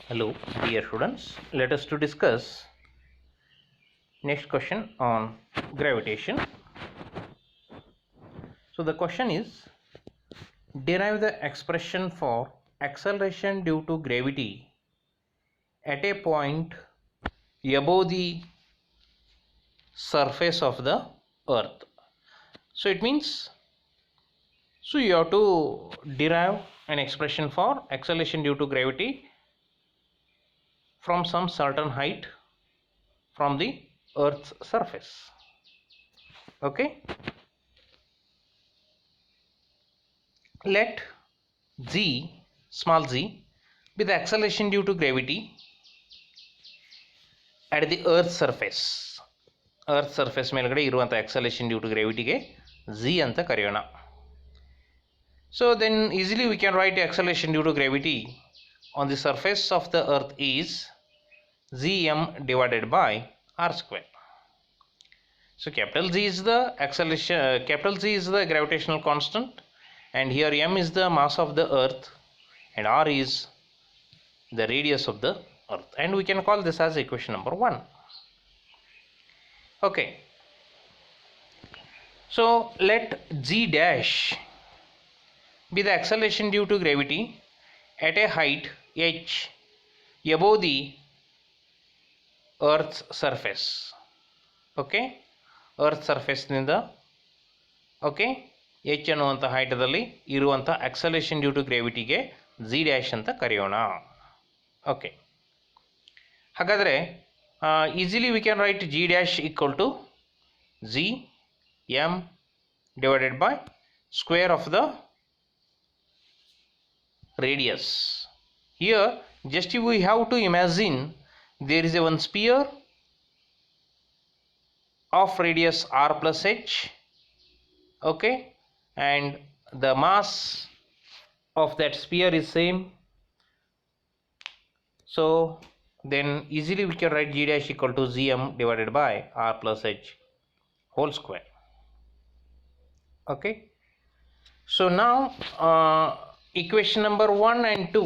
Hello, dear students. Let us to discuss next question on gravitation. So the question is, derive the expression for acceleration due to gravity at a point above the surface of the earth. So it means, so you have to derive an expression for acceleration due to gravity from some certain height from the earth's surface. Okay, let g, small z, be the acceleration due to gravity at the earth's surface. Earth surface ಮೇಲ್ಗಡೆ ಇರುವಂತ acceleration due to gravity ಗೆ z ಅಂತ ಕರೆಯೋಣ. So then easily we can write acceleration due to gravity on the surface of the earth is gm divided by r square. So capital Z is the acceleration, capital Z is the gravitational constant, and here m is the mass of the earth and r is the radius of the earth, and we can call this as equation number 1. Okay, so let g dash be the acceleration due to gravity at a height h above the earth's surface. Okay, earth surface ನಿಂದ okay h ಅನ್ನುವಂಥ ಹೈಟದಲ್ಲಿ ಇರುವಂಥ acceleration due to gravity ಗೆ z dash ಅಂತ ಕರೆಯೋಣ. Okay, ಹಾಗಾದರೆ easily we can write g dash equal to z m divided by square of the radius. Here just we have to imagine there is a one sphere of radius r plus h, okay, and the mass of that sphere is same. So then easily we can write g dash equal to zm divided by r plus h whole square. Okay, so now equation number 1 and 2.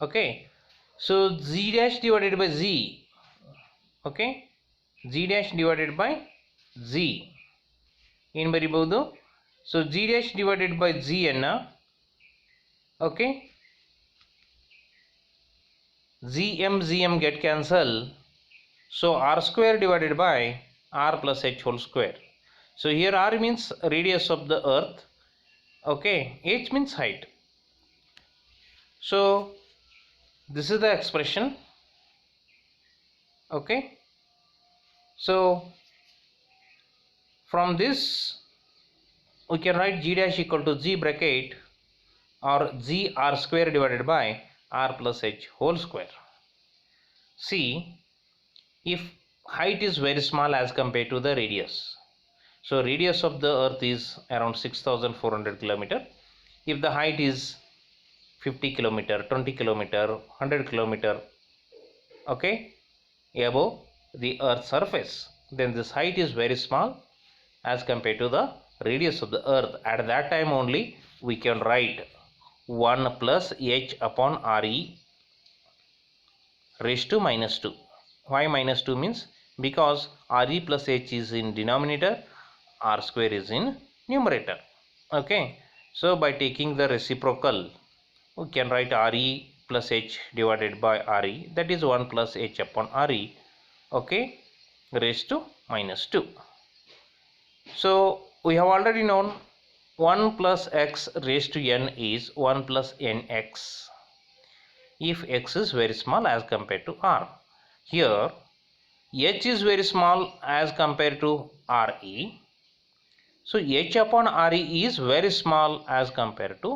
Okay, so z dash divided by z, okay, z dash divided by z ಏನು ಬರಿಬಹುದು? So g dash divided by z ಅನ್ನ okay, zm get cancel, so r square divided by r plus h whole square. So here r means radius of the earth, okay, h means height. So this is the expression. Okay, so from this we can write g dash equal to z bracket or z r square divided by r plus h whole square. See, if height is very small as compared to the radius, so radius of the earth is around 6400 kilometer. If the height is 50 kilometer, 20 kilometer, 100 kilometer, okay, above the earth's surface, then this height is very small as compared to the radius of the earth. At that time only we can write 1 plus h upon re raised to minus 2. Why minus 2 means? Because re plus h is in denominator, r square is in numerator. Okay, so by taking the reciprocal we can write re plus h divided by re, that is 1 plus h upon re, okay, raised to minus 2. So we have already known 1 plus x raised to n is 1 plus nx if x is very small as compared to r. Here h is very small as compared to re, so h upon re is very small as compared to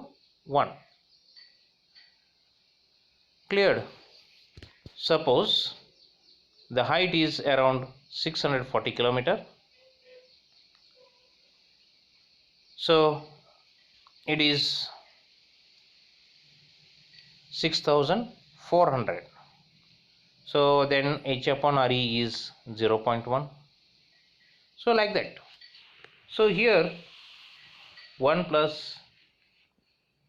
1. Cleared? Suppose the height is around 640 kilometer, so it is 6400, so then h upon re is 0.1, so like that. So here 1 plus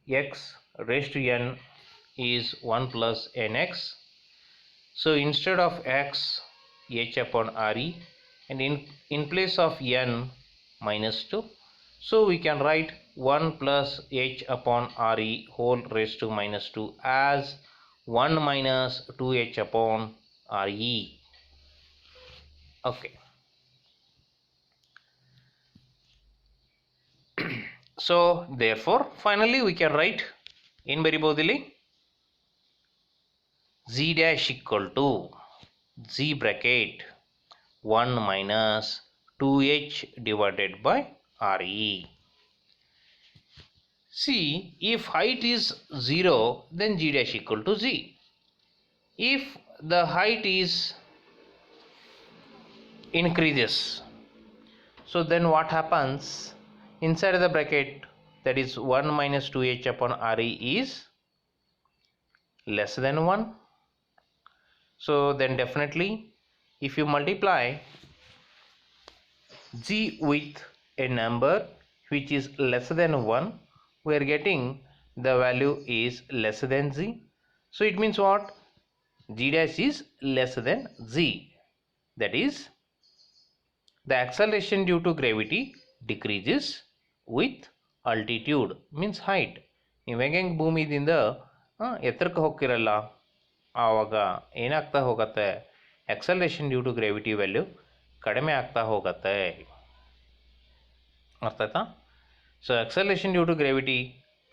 x raised to n is 1 plus nx. So instead of x, h upon re, and in place of n, minus 2. So we can write 1 plus h upon re whole raised to minus 2 as 1 minus 2h upon re. Okay. So therefore finally we can write in ಬರಿಬಹುದಿಲ್ಲಿ z dash equal to z bracket 1 minus 2h divided by re. See, if height is 0, then g dash equal to z. If the height is increases, so then what happens? Inside the bracket, that is 1 minus 2h upon re is less than 1. So then definitely if you multiply g with a number which is less than 1, we are getting the value is less than z. So it means what? G dash is less than z. That is, the acceleration due to gravity decreases with altitude, means height. ನೀವು ಹೆಂಗೆ ಭೂಮಿದಿಂದ ಎತ್ತರಕ್ಕೆ ಹೋಗ್ತಿರಲ್ಲ ಆವಾಗ ಏನಾಗ್ತಾ ಹೋಗುತ್ತೆ, acceleration due to gravity value ಕಡಿಮೆ ಆಗ್ತಾ ಹೋಗುತ್ತೆ. ಅರ್ಥ ಆಯ್ತಾ? So acceleration due to gravity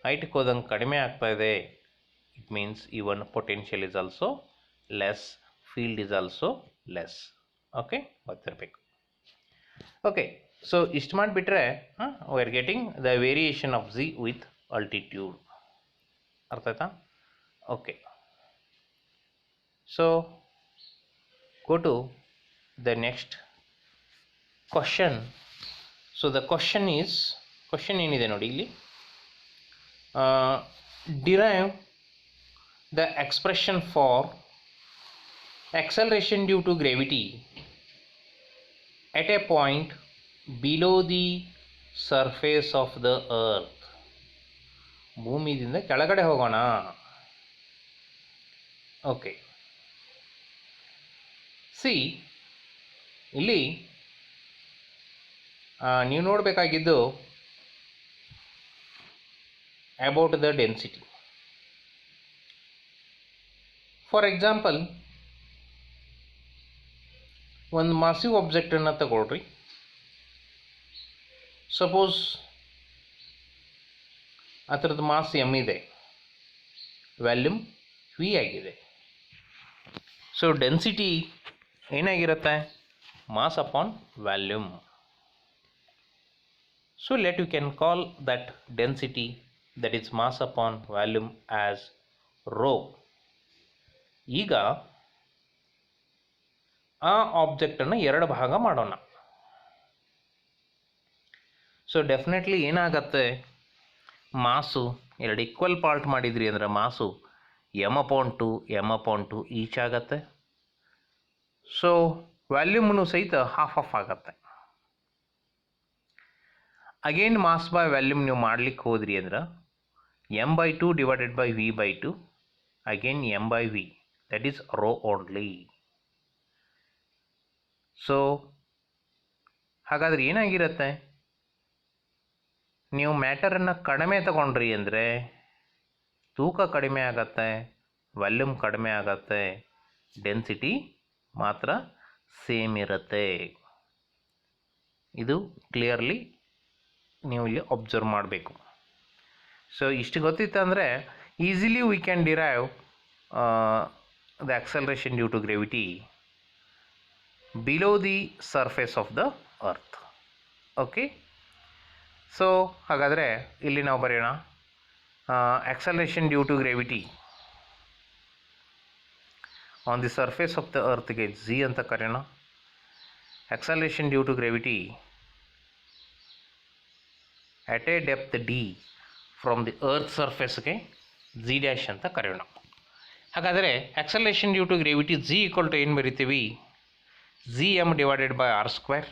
ಹೈಟ್ಗೆ ಹೋದಂಗೆ ಕಡಿಮೆ ಆಗ್ತಾ ಇದೆ. It means even potential is also less, field is also less. Okay, ಗೊತ್ತಿರಬೇಕು. Okay, so ಇಷ್ಟು ಮಾಡಿಬಿಟ್ರೆ we are getting the variation of z with altitude. ಅರ್ಥ ಆಯ್ತಾ? Okay, so go to the next question. So the question ಏನಿದೆ ನೋಡಿ ಇಲ್ಲಿ, derive the expression for acceleration due to gravity at a point below the surface of the earth. ಭೂಮಿಯಿಂದ ಕೆಳಗಡೆ ಹೋಗೋಣ. Okay, see ಇಲ್ಲಿ ನೀವು ನೋಡಬೇಕಾಗಿದ್ದು about the density. For example, ಒಂದು ಮಾಸಿವ್ ಆಬ್ಜೆಕ್ಟನ್ನು ತಗೊಳ್ರಿ. ಸಪೋಸ್ ಅದರದ್ದು ಮಾಸ್ ಎಮ್ ಇದೆ, ವ್ಯಾಲ್ಯೂಮ್ ವಿ ಆಗಿದೆ. ಸೊ ಡೆನ್ಸಿಟಿ ಏನಾಗಿರುತ್ತೆ? Mass upon volume. So let you can call that density, that is mass upon volume, as rho. ಈಗ ಆ ಆಬ್ಜೆಕ್ಟನ್ನು ಎರಡು ಭಾಗ ಮಾಡೋಣ. ಸೊ ಡೆಫಿನೆಟ್ಲಿ ಏನಾಗತ್ತೆ, ಮಾಸು ಎರಡು ಈಕ್ವಲ್ ಪಾರ್ಟ್ ಮಾಡಿದ್ರಿ ಅಂದರೆ ಮಾಸು m/2 ಈಚ್ ಆಗತ್ತೆ. ಸೊ ವ್ಯಾಲ್ಯೂಮ್ನು ಸಹಿತ ಹಾಫ್ ಆಫ್ ಆಗತ್ತೆ. ಅಗೇನ್ ಮಾಸ್ ಬೈ ವ್ಯಾಲ್ಯೂಮ್ ನೀವು ಮಾಡ್ಲಿಕ್ಕೆ ಹೋದ್ರಿ ಅಂದ್ರೆ m/2 divided by v/2, again m/v, that is rho only. So ಹಾಗಾದರೆ ಏನಾಗಿರುತ್ತೆ, ನೀವು ಮ್ಯಾಟರನ್ನು ಕಡಿಮೆ ತಗೊಂಡ್ರಿ ಅಂದರೆ ತೂಕ ಕಡಿಮೆ ಆಗತ್ತೆ, ವಾಲ್ಯೂಮ್ ಕಡಿಮೆ ಆಗತ್ತೆ, ಡೆನ್ಸಿಟಿ ಮಾತ್ರ ಸೇಮ್ ಇರುತ್ತೆ. ಇದು ಕ್ಲಿಯರ್ಲಿ ನೀವು ಇಲ್ಲಿ ಅಬ್ಸರ್ವ್ ಮಾಡಬೇಕು. ಸೊ ಇಷ್ಟು ಗೊತ್ತಿತ್ತಂದರೆ easily we can derive the acceleration due to gravity below the surface of the earth. Okay, so ಹಾಗಾದರೆ ಇಲ್ಲಿ ನಾವು ಬರೆಯೋಣ, acceleration due to gravity on the surface of the ಅರ್ತ್ಗೆ ಜಿ ಅಂತ ಕರೆಯೋಣ. Acceleration due to gravity at a depth d from the earth surfaceಗೆ z dash ಅಂತ ಕರೆಯೋಣ. ಹಾಗಾದರೆ acceleration due to gravity g equal to ಏನು ಬರಿತೀವಿ, gm divided by R square,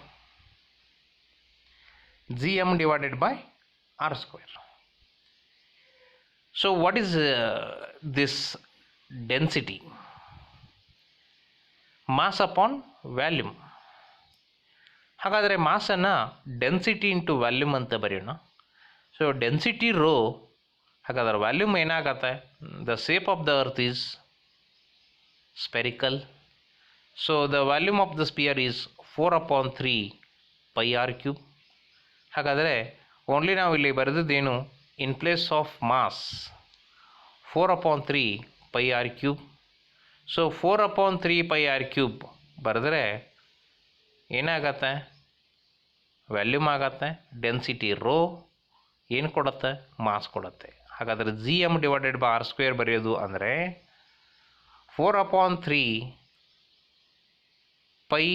gm divided by R square. So what is this density? Mass upon volume. ಹಾಗಾದರೆ ಮಾಸನ್ನು density into volume ಅಂತ ಬರೆಯೋಣ. So density rho, ಹಾಗಾದರೆ volume ಏನಾಗತ್ತೆ? The shape of the earth is spherical. So the volume of the sphere is 4/3 pi r³. ಹಾಗಾದರೆ only ನಾವು ಇಲ್ಲಿ ಬರೆದಿದ್ದೇನು? In place of mass 4/3 pi r³. So 4/3 pi r³ ಬರೆದ್ರೆ ಏನಾಗತ್ತೆ? ವ್ಯಾಲ್ಯೂಮ್ ಆಗತ್ತೆ. Density rho ಏನು ಕೊಡುತ್ತೆ? ಮಾಸ್ ಕೊಡುತ್ತೆ. ಹಾಗಾದರೆ Gm/r² ಬರೆಯೋದು ಅಂದರೆ 4/3 pi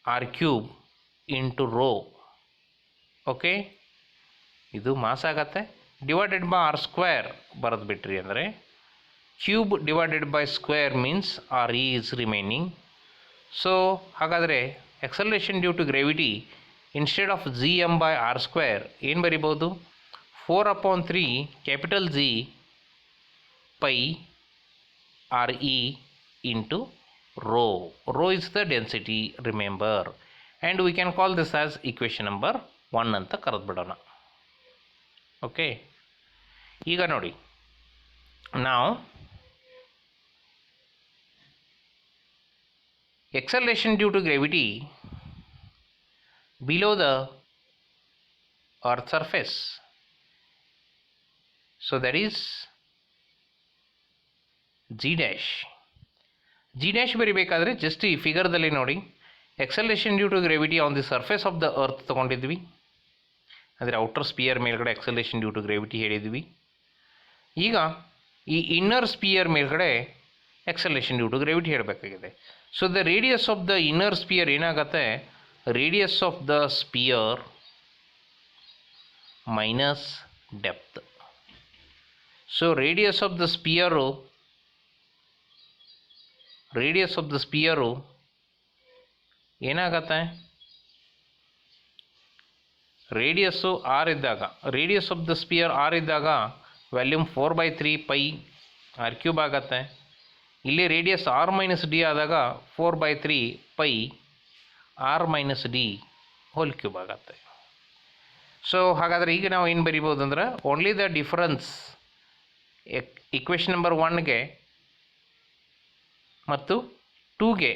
r³ into rho. Okay, ಇದು ಮಾಸ್ ಆಗತ್ತೆ. /r² ಬರೆದು ಬಿಟ್ರಿ ಅಂದರೆ cube /² means RE is remaining. So ಹಾಗಾದರೆ acceleration due to gravity instead of Gm/r² ಏನು ಬರಿಬೋದು? 4/3 capital G pi RE into rho. Rho is the density, remember, and we can call this as equation number 1 ಅಂತ ಕರೆದ್ಬಿಡೋಣ. Okay, ಈಗ ನೋಡಿ, ನಾವು acceleration due to gravity below the earth surface, so that is G dash. G dash ಬರಿಬೇಕಾದ್ರೆ just ಈ ಫಿಗರ್ದಲ್ಲಿ ನೋಡಿ, acceleration due to gravity on the surface of the earth ತೊಗೊಂಡಿದ್ವಿ, ಅಂದರೆ ಔಟರ್ ಸ್ಪಿಯರ್ ಮೇಲ್ಗಡೆ ಎಕ್ಸಲೇಷನ್ ಡ್ಯೂ ಟು ಗ್ರಾವಿಟಿ ಹೇಳಿದ್ವಿ. ಈಗ ಈ ಇನ್ನರ್ ಸ್ಪಿಯರ್ ಮೇಲ್ಗಡೆ ಎಕ್ಸಲೇಷನ್ ಡ್ಯೂ ಟು ಗ್ರಾವಿಟಿ ಹೇಳಬೇಕಾಗಿದೆ. So the radius of the inner sphere ಏನಾಗತ್ತೆ? Radius of the sphere minus depth. So radius of the sphere ಏನಾಗತ್ತೆ? ರೇಡಿಯಸ್ಸು ಆರ್ ಇದ್ದಾಗ, radius of the sphere R ಇದ್ದಾಗ volume 4/3 pi r³ ಆಗತ್ತೆ. ಇಲ್ಲಿ radius r-d ಆದಾಗ 4/3 pi r-d³ ಆಗತ್ತೆ. So ಹಾಗಾದರೆ ಈಗ ನಾವು ಏನು ಬರಿಬೋದು ಅಂದ್ರೆ, only the difference equation number 1ಗೆ ಮತ್ತು 2ಗೆ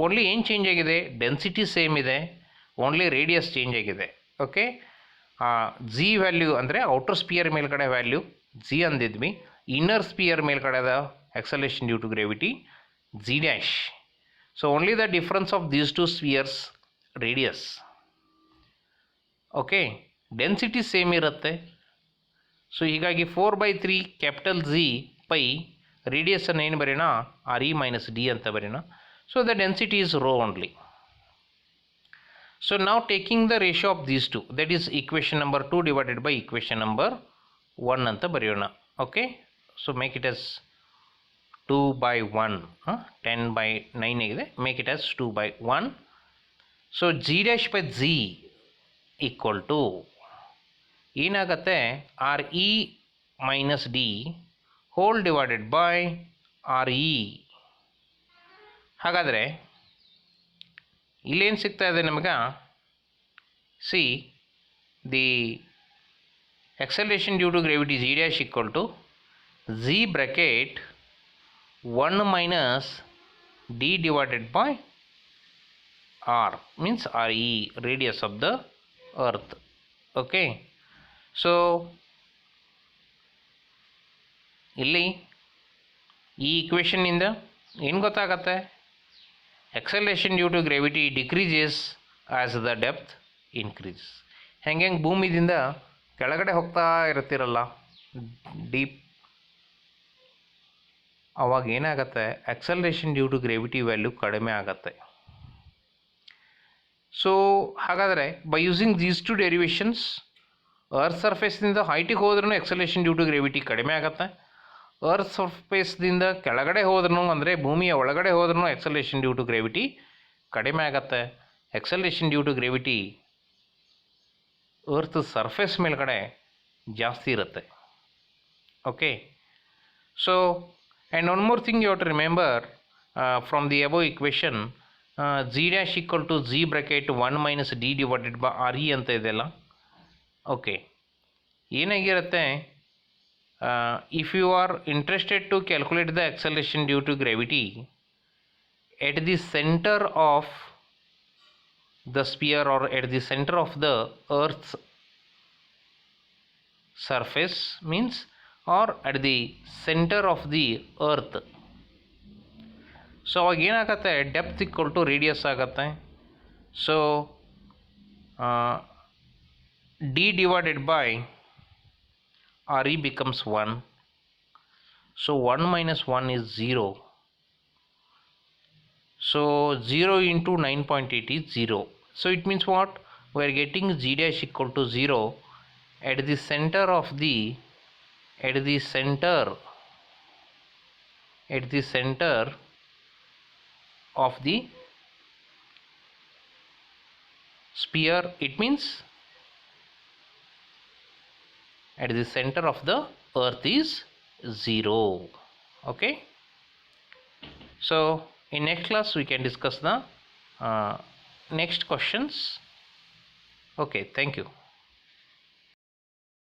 ಓನ್ಲಿ ಏನು ಚೇಂಜ್ ಆಗಿದೆ? ಡೆನ್ಸಿಟಿ ಸೇಮ್ ಇದೆ, ಓನ್ಲಿ ರೇಡಿಯಸ್ ಚೇಂಜ್ ಆಗಿದೆ. ಓಕೆ, G ವ್ಯಾಲ್ಯೂ ಅಂದರೆ ಔಟರ್ ಸ್ಪಿಯರ್ ಮೇಲ್ಗಡೆ ವ್ಯಾಲ್ಯೂ G ಅಂದಿದ್ವಿ, ಇನ್ನರ್ ಸ್ಪಿಯರ್ ಮೇಲ್ಗಡೆದ acceleration due to gravity G dash. So only the difference of these two spheres radius. Okay, density same ಇರುತ್ತೆ. So ಹೀಗಾಗಿ 4/3 capital G pi radius ಅನ್ನು ಏನು ಬರೆಯೋಣ? RE-d ಅಂತ ಬರೆಯೋಣ. So the density is rho only. So ನಾವು taking the ratio of these two, that is equation number 2 divided by equation number 1 ಅಂತ ಬರೆಯೋಣ. Okay, so make it as 2/1, 10/9 ಆಗಿದೆ, make it as 2/1. So G dash by G equal to ಏನಾಗತ್ತೆ? RE-d whole divided by RE. ಹಾಗಾದರೆ ಇಲ್ಲೇನು ಸಿಗ್ತಾ ಇದೆ ನಮಗೆ? See the acceleration due to gravity G dash equal to G bracket 1 minus d divided by r, means RE, radius of the earth. Okay, so ಇಲ್ಲಿ ಈ equation ಇಂದ ಏನು ಗೊತ್ತಾಗತ್ತೆ? acceleration due to gravity decreases as the depth increases. ಹೆಂಗೆ ಭೂಮಿದಿಂದ ಕೆಳಗಡೆ ಹೋಗ್ತಾ ಇರ್ತಿರಲ್ಲ deep, ಅವಾಗ ಏನಾಗತ್ತೆ? acceleration due to gravity value ಕಡಿಮೆ ಆಗತ್ತೆ. ಸೊ ಹಾಗಾದರೆ by using these two derivations, earth ಸರ್ಫೇಸ್ನಿಂದ ಹೈಟಿಗೆ ಹೋದ್ರೂ acceleration due to gravity ಕಡಿಮೆ ಆಗುತ್ತೆ, ಅರ್ತ್ ಸರ್ಫೇಸ್ದಿಂದ ಕೆಳಗಡೆ ಹೋದ್ರೂ ಅಂದರೆ ಭೂಮಿಯ ಒಳಗಡೆ ಹೋದ್ರೂ acceleration due to gravity ಕಡಿಮೆ ಆಗುತ್ತೆ. acceleration due to gravity earth surface ಮೇಲ್ಗಡೆ ಜಾಸ್ತಿ ಇರುತ್ತೆ. Okay, so and one more thing you have to remember from the above equation, z dash equal to z bracket 1 minus d divided by re ಅಂತ ಇದೆಯಲ್ಲ. Okay, ಏನಾಗಿರುತ್ತೆ, if you are interested to calculate the acceleration due to gravity at the center of the sphere or at the center of the earth's surface means, or at the center of the earth, so ಅವಾಗ ಏನಾಗುತ್ತೆ, depth equal to radius ಆಗುತ್ತೆ. So d divided by R E becomes 1. So 1 minus 1 is 0. So 0 into 9.8 is 0. So it means what? We are getting z dash equal to 0 at the center of the of the sphere. It means at the center of the earth is 0. Okay, so in next class we can discuss the next questions. Okay, thank you.